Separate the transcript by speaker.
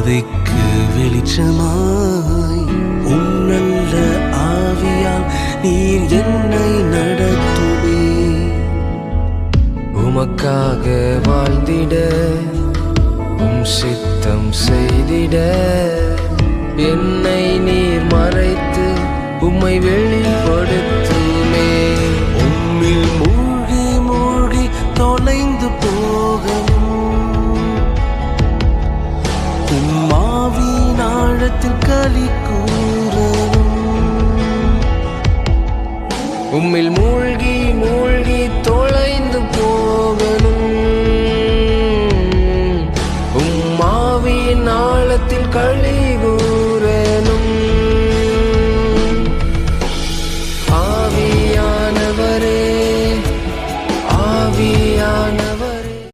Speaker 1: பாதைக்கு வெளிச்சமாய் நல்ல ஆவியால் நீர் என்னை நடத்துவே. உமக்காக வாழ்ந்திட சித்தம் செய்திட என்னை நீர் மறைத்து உம்மை வெளிப்படுத்துமே. உம்மில் மூழ்கி மூழ்கி தொலைந்து போகணும், உம்மாவின் ஆழத்தில் களி கூறணும். உம்மில்